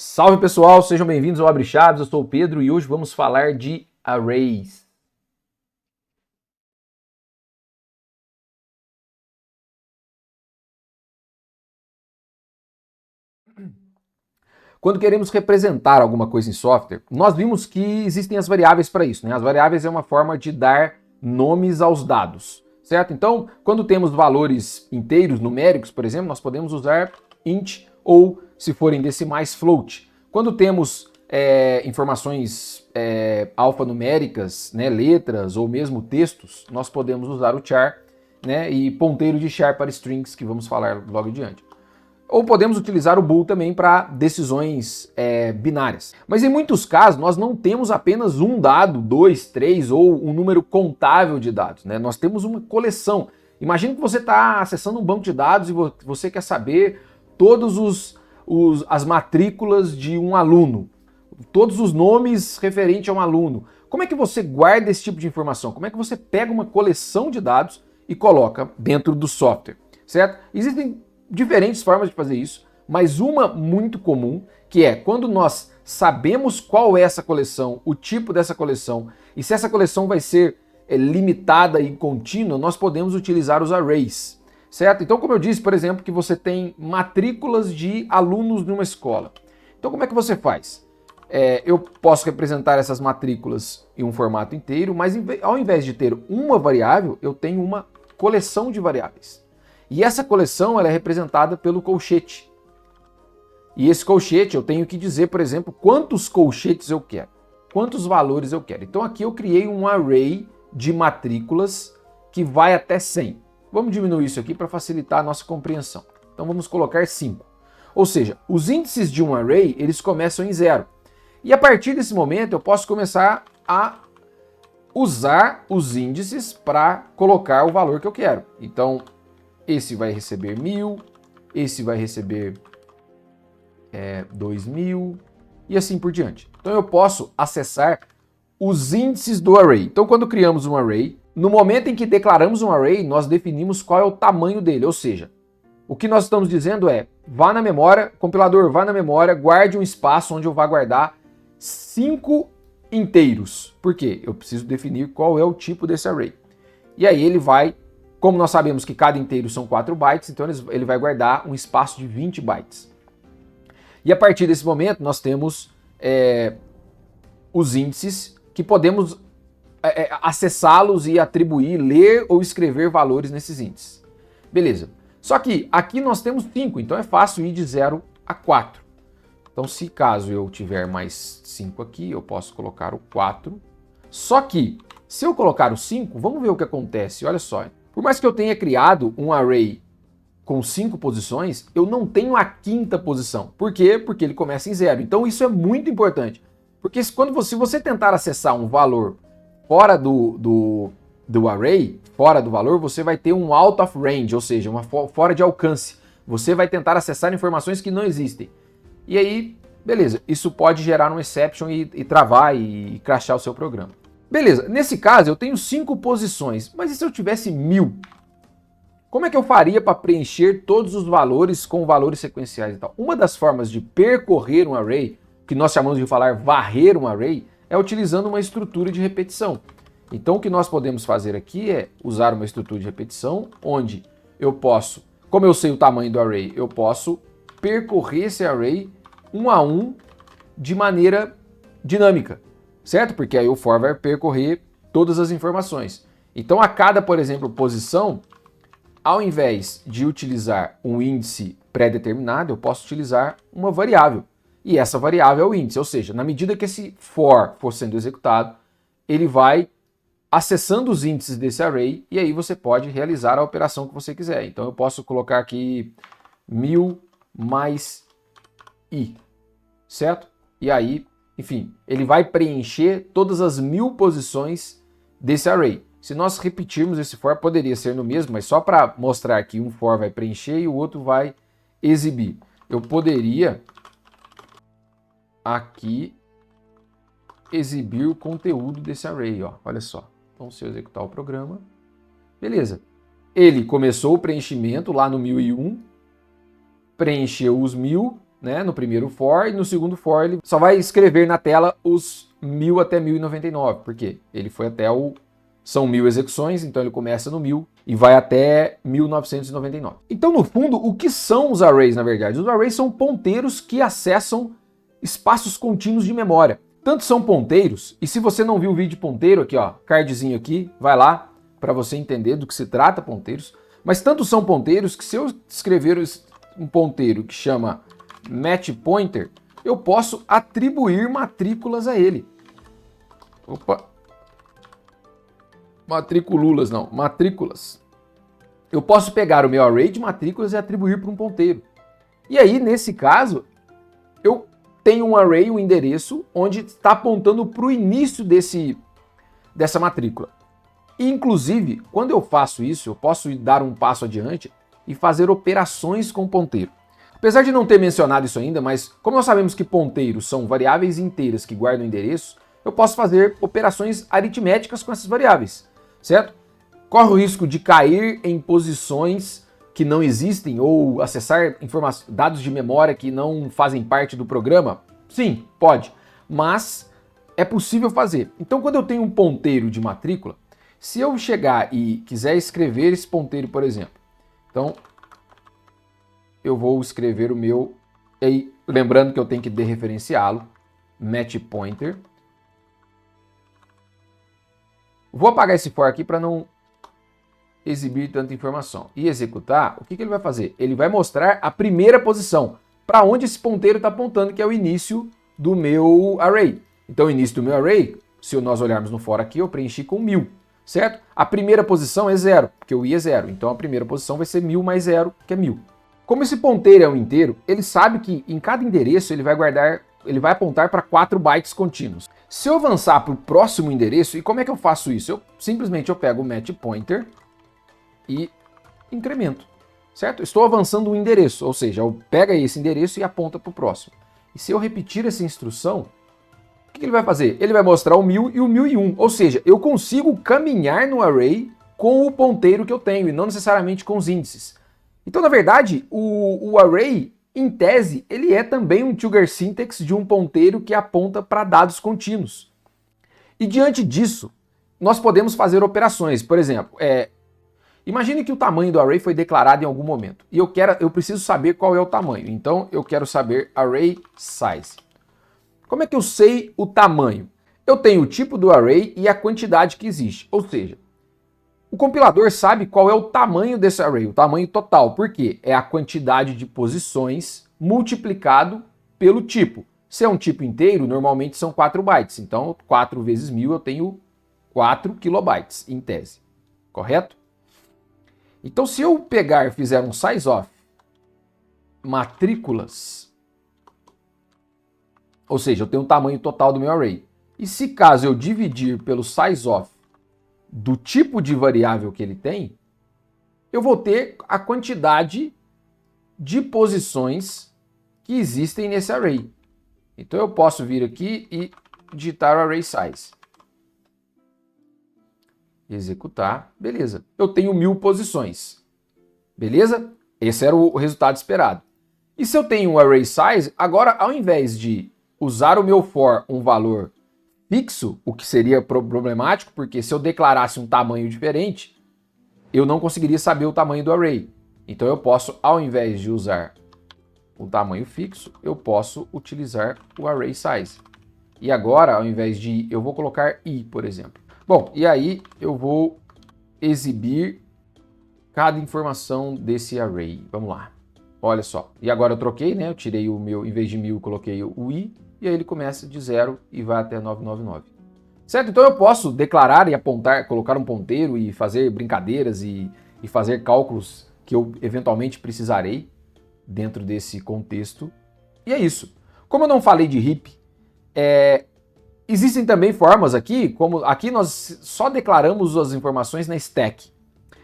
Salve pessoal, sejam bem-vindos ao Abre Chaves, eu sou o Pedro e hoje vamos falar de arrays. Quando queremos representar alguma coisa em software, nós vimos que existem as variáveis para isso, né? As variáveis é uma forma de dar nomes aos dados, certo? Então, quando temos valores inteiros, numéricos, por exemplo, nós podemos usar int ou, se forem decimais, float. Quando temos informações alfanuméricas, né, letras ou mesmo textos, nós podemos usar o char, né, e ponteiro de char para strings, que vamos falar logo adiante. Ou podemos utilizar o bool também para decisões binárias. Mas em muitos casos, nós não temos apenas um dado, dois, três ou um número contável de dados, né? Nós temos uma coleção. Imagina que você está acessando um banco de dados e você quer saber todos as matrículas de um aluno, todos os nomes referentes a um aluno. Como é que você guarda esse tipo de informação? Como é que você pega uma coleção de dados e coloca dentro do software, certo? Existem diferentes formas de fazer isso, mas uma muito comum, que é quando nós sabemos qual é essa coleção, o tipo dessa coleção, e se essa coleção vai ser limitada e contínua, nós podemos utilizar os arrays, certo? Então, como eu disse, por exemplo, que você tem matrículas de alunos numa escola. Então, como é que você faz? Eu posso representar essas matrículas em um formato inteiro, mas ao invés de ter uma variável, eu tenho uma coleção de variáveis. E essa coleção ela é representada pelo colchete. E esse colchete eu tenho que dizer, por exemplo, quantos colchetes eu quero, quantos valores eu quero. Então aqui eu criei um array de matrículas que vai até 100. Vamos diminuir isso aqui para facilitar a nossa compreensão. Então vamos colocar 5. Ou seja, os índices de um array, eles começam em 0. E a partir desse momento eu posso começar a usar os índices para colocar o valor que eu quero. Então, esse vai receber 1000, esse vai receber 2000 e assim por diante. Então eu posso acessar os índices do array. Então quando criamos um array, no momento em que declaramos um array, nós definimos qual é o tamanho dele, ou seja, o que nós estamos dizendo é, vá na memória, compilador, vá na memória, guarde um espaço onde eu vá guardar 5 inteiros. Por quê? Eu preciso definir qual é o tipo desse array. E aí ele vai, como nós sabemos que cada inteiro são 4 bytes, então ele vai guardar um espaço de 20 bytes. E a partir desse momento nós temos os índices que podemos acessá-los e atribuir, ler ou escrever valores nesses índices. Beleza. Só que aqui nós temos 5, então é fácil ir de 0 a 4. Então se caso eu tiver mais 5 aqui, eu posso colocar o 4. Só que se eu colocar o 5, vamos ver o que acontece, olha só. Por mais que eu tenha criado um array com 5 posições, eu não tenho a 5ª posição. Por quê? Porque ele começa em 0. Então isso é muito importante. Porque se você tentar acessar um valor fora do array, fora do valor, você vai ter um out of range, ou seja, uma fora de alcance. Você vai tentar acessar informações que não existem. E aí, beleza, isso pode gerar um exception e travar e crashar o seu programa. Beleza, nesse caso eu tenho 5 posições, mas e se eu tivesse 1000? Como é que eu faria para preencher todos os valores com valores sequenciais e tal? Uma das formas de percorrer um array, que nós chamamos de falar varrer um array, é utilizando uma estrutura de repetição. Então o que nós podemos fazer aqui é usar uma estrutura de repetição, onde eu posso, como eu sei o tamanho do array, eu posso percorrer esse array um a um de maneira dinâmica, certo? Porque aí o for vai percorrer todas as informações. Então a cada, por exemplo, posição, ao invés de utilizar um índice pré-determinado, eu posso utilizar uma variável. E essa variável é o índice, ou seja, na medida que esse for sendo executado, ele vai acessando os índices desse array e aí você pode realizar a operação que você quiser. Então eu posso colocar aqui 1000 mais i, certo? E aí, enfim, ele vai preencher todas as 1000 posições desse array. Se nós repetirmos esse for, poderia ser no mesmo, mas só para mostrar que um for vai preencher e o outro vai exibir. Eu poderia aqui exibir o conteúdo desse array, ó. Olha só. Então, se eu executar o programa, beleza. Ele começou o preenchimento lá no 1001, preencheu os 1000 né, no primeiro for, e no segundo for ele só vai escrever na tela os 1000 até 1099, porque ele foi até são 1000 execuções, então ele começa no 1000 e vai até 1999. Então, no fundo, o que são os arrays, na verdade? Os arrays são ponteiros que acessam espaços contínuos de memória. Tanto são ponteiros, e se você não viu o vídeo de ponteiro, aqui ó, cardzinho aqui, vai lá para você entender do que se trata ponteiros, mas tanto são ponteiros que se eu escrever um ponteiro que chama match pointer, eu posso atribuir matrículas a ele. Opa! Matrículas não, matrículas. Eu posso pegar o meu array de matrículas e atribuir para um ponteiro. E aí, nesse caso, eu tenho um array, um endereço, onde está apontando para o início dessa matrícula. E, inclusive, quando eu faço isso, eu posso dar um passo adiante e fazer operações com ponteiro. Apesar de não ter mencionado isso ainda, mas como nós sabemos que ponteiros são variáveis inteiras que guardam endereços, eu posso fazer operações aritméticas com essas variáveis, certo? Corre o risco de cair em posições que não existem ou acessar dados de memória que não fazem parte do programa? Sim, pode, mas é possível fazer. Então, quando eu tenho um ponteiro de matrícula, se eu chegar e quiser escrever esse ponteiro, por exemplo, então eu vou escrever o meu, e lembrando que eu tenho que dereferenciá-lo, match pointer. Vou apagar esse for aqui para não exibir tanta informação. E executar, o que ele vai fazer? Ele vai mostrar a primeira posição, para onde esse ponteiro está apontando, que é o início do meu array. Então, o início do meu array, se nós olharmos no for aqui, eu preenchi com 1000, certo? A primeira posição é 0, porque o i é 0. Então, a primeira posição vai ser 1000 mais 0, que é 1000. Como esse ponteiro é um inteiro, ele sabe que em cada endereço ele vai apontar para 4 bytes contínuos. Se eu avançar para o próximo endereço, e como é que eu faço isso? Eu simplesmente pego o match pointer e incremento, certo? Estou avançando um endereço, ou seja, eu pego esse endereço e aponta para o próximo. E se eu repetir essa instrução, o que ele vai fazer? Ele vai mostrar o 1000 e o 1001, ou seja, eu consigo caminhar no array com o ponteiro que eu tenho e não necessariamente com os índices. Então, na verdade, o array, em tese, ele é também um trigger syntax de um ponteiro que aponta para dados contínuos. E diante disso, nós podemos fazer operações. Por exemplo, imagine que o tamanho do array foi declarado em algum momento. E eu preciso saber qual é o tamanho. Então, eu quero saber array size. Como é que eu sei o tamanho? Eu tenho o tipo do array e a quantidade que existe. Ou seja, o compilador sabe qual é o tamanho desse array, o tamanho total. Por quê? É a quantidade de posições multiplicado pelo tipo. Se é um tipo inteiro, normalmente são 4 bytes. Então, 4 vezes 1000 eu tenho 4 kilobytes, em tese. Correto? Então, se eu pegar e fizer um sizeof matrículas, ou seja, eu tenho o tamanho total do meu array. E se caso eu dividir pelo sizeof do tipo de variável que ele tem, eu vou ter a quantidade de posições que existem nesse array. Então eu posso vir aqui e digitar o array size. Executar, beleza. Eu tenho 1000 posições, beleza? Esse era o resultado esperado. E se eu tenho um array size, agora ao invés de usar o meu for um valor fixo, o que seria problemático, porque se eu declarasse um tamanho diferente, eu não conseguiria saber o tamanho do array. Então eu posso, ao invés de usar o tamanho fixo, eu posso utilizar o array size. E agora, ao invés de eu vou colocar i, por exemplo. Bom, e aí eu vou exibir cada informação desse array. Vamos lá. Olha só. E agora eu troquei, né? Eu tirei o meu, em vez de 1000, eu coloquei o i. E aí ele começa de 0 e vai até 999. Certo? Então eu posso declarar e apontar, colocar um ponteiro e fazer brincadeiras e fazer cálculos que eu eventualmente precisarei dentro desse contexto. E é isso. Como eu não falei de heap, existem também formas aqui, como aqui nós só declaramos as informações na stack.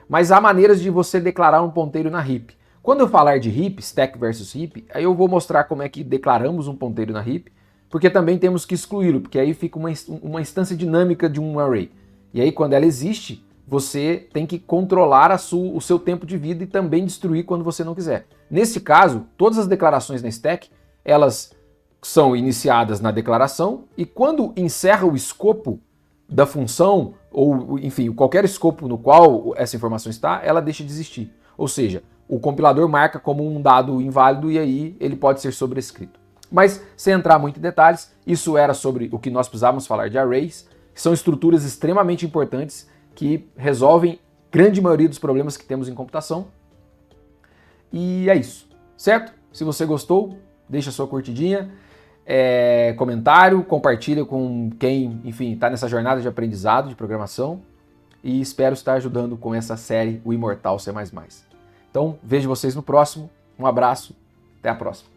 Mas há maneiras de você declarar um ponteiro na heap. Quando eu falar de heap, stack versus heap, aí eu vou mostrar como é que declaramos um ponteiro na heap, porque também temos que excluí-lo, porque aí fica uma instância dinâmica de um array. E aí quando ela existe, você tem que controlar o seu tempo de vida e também destruir quando você não quiser. Nesse caso, todas as declarações na stack elas são iniciadas na declaração e quando encerra o escopo da função, ou enfim, qualquer escopo no qual essa informação está, ela deixa de existir. Ou seja, o compilador marca como um dado inválido e aí ele pode ser sobrescrito. Mas, sem entrar muito em detalhes, isso era sobre o que nós precisávamos falar de arrays, que são estruturas extremamente importantes que resolvem grande maioria dos problemas que temos em computação. E é isso, certo? Se você gostou, deixa sua curtidinha, comentário, compartilha com quem, enfim, está nessa jornada de aprendizado de programação e espero estar ajudando com essa série O Imortal C++. Então, vejo vocês no próximo, um abraço, até a próxima.